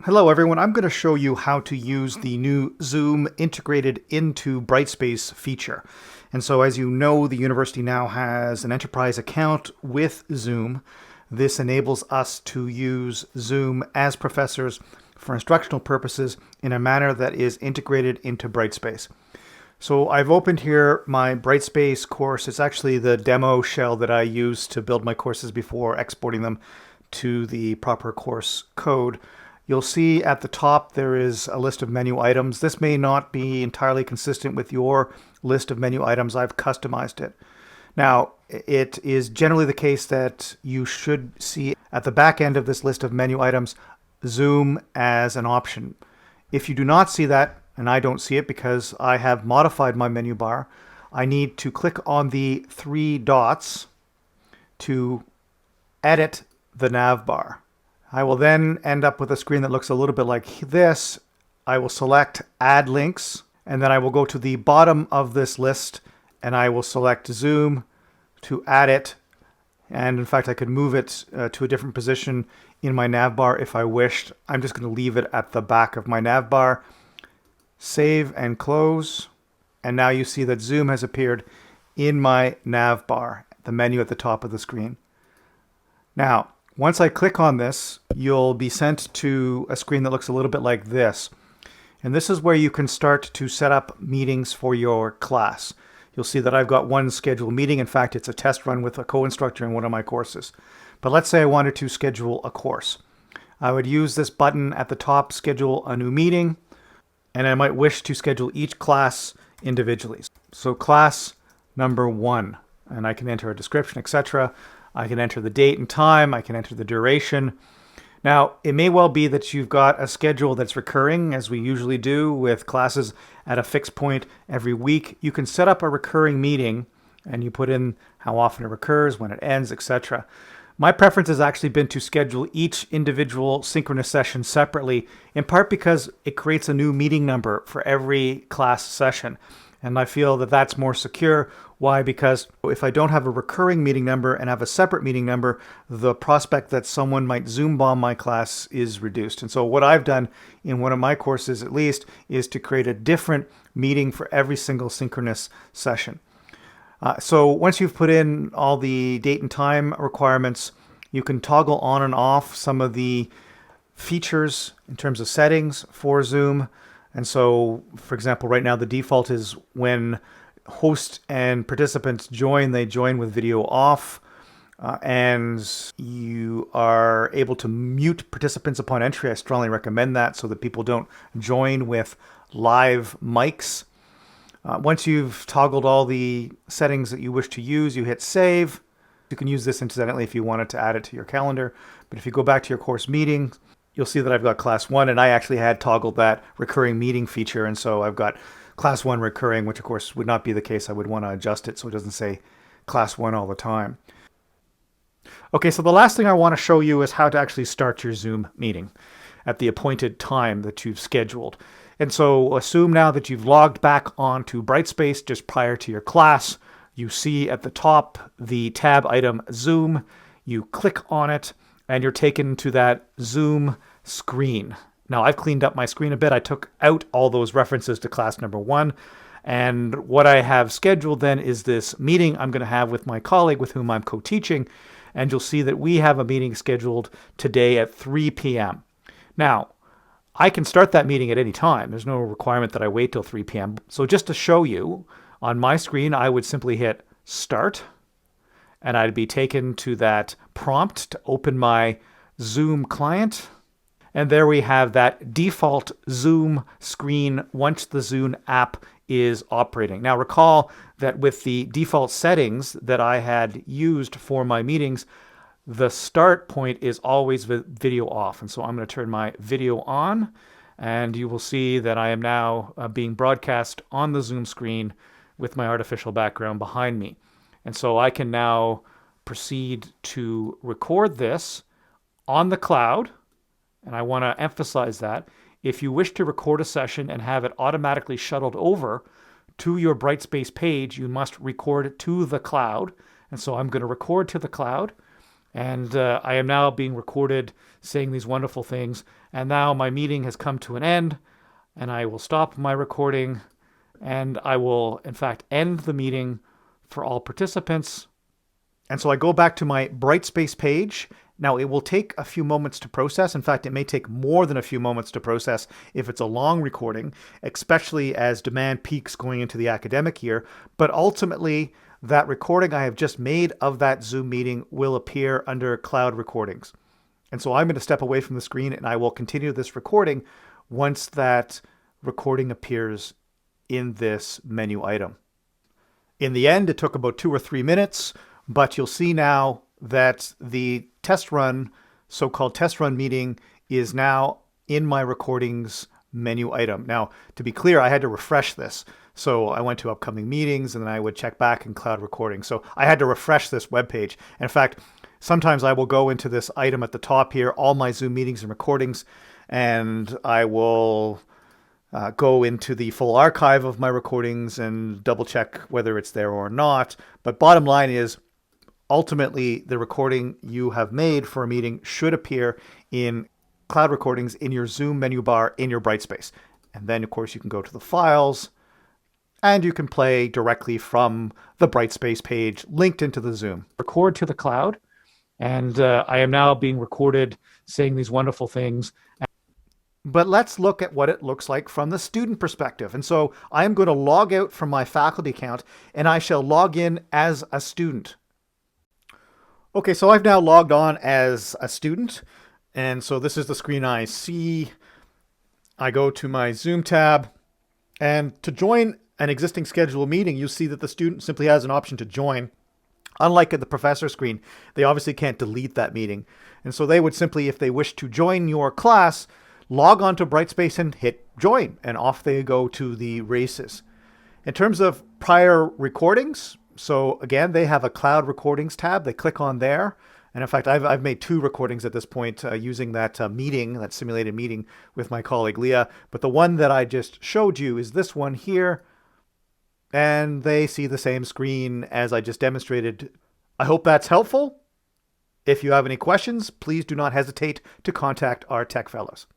Hello everyone, I'm going to show you how to use the new Zoom integrated into Brightspace feature. And so as you know, the university now has an enterprise account with Zoom. This enables us to use Zoom as professors for instructional purposes in a manner that is integrated into Brightspace. So I've opened here my Brightspace course. It's actually the demo shell that I use to build my courses before exporting them to the proper course code. You'll see at the top there is a list of menu items. This may not be entirely consistent with your list of menu items. I've customized it. Now, it is generally the case that you should see at the back end of this list of menu items Zoom as an option. If you do not see that, and I don't see it because I have modified my menu bar, I need to click on the three dots to edit the nav bar. I will then end up with a screen that looks a little bit like this. I will select Add Links, and then I will go to the bottom of this list, and I will select Zoom to add it. And in fact, I could move it to a different position in my nav bar if I wished. I'm just going to leave it at the back of my nav bar. Save and close. And now you see that Zoom has appeared in my nav bar, the menu at the top of the screen. Now, once I click on this, you'll be sent to a screen that looks a little bit like this. And this is where you can start to set up meetings for your class. You'll see that I've got one scheduled meeting. In fact, it's a test run with a co-instructor in one of my courses. But let's say I wanted to schedule a course. I would use this button at the top, schedule a new meeting, and I might wish to schedule each class individually. So class number 1, and I can enter a description, etc. I can enter the date and time. I can enter the duration. Now, it may well be that you've got a schedule that's recurring, as we usually do with classes at a fixed point every week. You can set up a recurring meeting, and you put in how often it recurs, when it ends, etc. My preference has actually been to schedule each individual synchronous session separately, in part because it creates a new meeting number for every class session. And I feel that that's more secure. Why? Because if I don't have a recurring meeting number and have a separate meeting number, the prospect that someone might Zoom bomb my class is reduced. And so what I've done in one of my courses, at least, is to create a different meeting for every single synchronous session. So once you've put in all the date and time requirements, you can toggle on and off some of the features in terms of settings for Zoom. And so, for example, right now the default is when host and participants join, they join with video off. And you are able to mute participants upon entry. I strongly recommend that so that people don't join with live mics. Once you've toggled all the settings that you wish to use, you hit save. You can use this incidentally if you wanted to add it to your calendar. But if you go back to your course meetings, you'll see that I've got class 1, and I actually had toggled that recurring meeting feature. And so I've got class 1 recurring, which of course would not be the case. I would want to adjust it so it doesn't say class 1 all the time. Okay, so the last thing I want to show you is how to actually start your Zoom meeting at the appointed time that you've scheduled. And so assume now that you've logged back onto Brightspace just prior to your class. You see at the top the tab item Zoom. You click on it, and you're taken to that Zoom screen. Now, I've cleaned up my screen a bit. I took out all those references to class number 1. And what I have scheduled then is this meeting I'm going to have with my colleague with whom I'm co-teaching. And you'll see that we have a meeting scheduled today at 3 p.m. Now, I can start that meeting at any time. There's no requirement that I wait till 3 p.m. So just to show you, on my screen, I would simply hit Start. And I'd be taken to that prompt to open my Zoom client. And there we have that default Zoom screen once the Zoom app is operating. Now recall that with the default settings that I had used for my meetings, the start point is always video off. And so I'm going to turn my video on, and you will see that I am now being broadcast on the Zoom screen with my artificial background behind me. And so I can now proceed to record this on the cloud. And I want to emphasize that if you wish to record a session and have it automatically shuttled over to your Brightspace page, you must record to the cloud. And so I'm going to record to the cloud. And I am now being recorded saying these wonderful things. And now my meeting has come to an end, and I will stop my recording, and I will, in fact, end the meeting for all participants. And so I go back to my Brightspace page. Now, it will take a few moments to process. In fact, it may take more than a few moments to process if it's a long recording, especially as demand peaks going into the academic year. But ultimately, that recording I have just made of that Zoom meeting will appear under Cloud Recordings. And so I'm going to step away from the screen and I will continue this recording once that recording appears in this menu item. In the end, it took about 2 or 3 minutes, but you'll see now that the test run, so-called test run meeting, is now in my recordings menu item. Now, to be clear, I had to refresh this. So I went to upcoming meetings and then I would check back in Cloud Recording. So I had to refresh this web page. In fact, sometimes I will go into this item at the top here, all my Zoom meetings and recordings, and I will go into the full archive of my recordings and double check whether it's there or not. But bottom line is, ultimately, the recording you have made for a meeting should appear in Cloud Recordings in your Zoom menu bar in your Brightspace. And then, of course, you can go to the files and you can play directly from the Brightspace page linked into the Zoom. Record to the cloud, and I am now being recorded saying these wonderful things. But let's look at what it looks like from the student perspective. And so I'm going to log out from my faculty account and I shall log in as a student. Okay, so I've now logged on as a student. And so this is the screen I see. I go to my Zoom tab, and to join an existing scheduled meeting, you see that the student simply has an option to join. Unlike at the professor screen, they obviously can't delete that meeting. And so they would simply, if they wish to join your class, log on to Brightspace and hit join, and off they go to the races. In terms of prior recordings, so again, they have a Cloud Recordings tab. They click on there. And in fact, I've made 2 recordings at this point using that meeting, that simulated meeting with my colleague Leah. But the one that I just showed you is this one here. And they see the same screen as I just demonstrated. I hope that's helpful. If you have any questions, please do not hesitate to contact our tech fellows.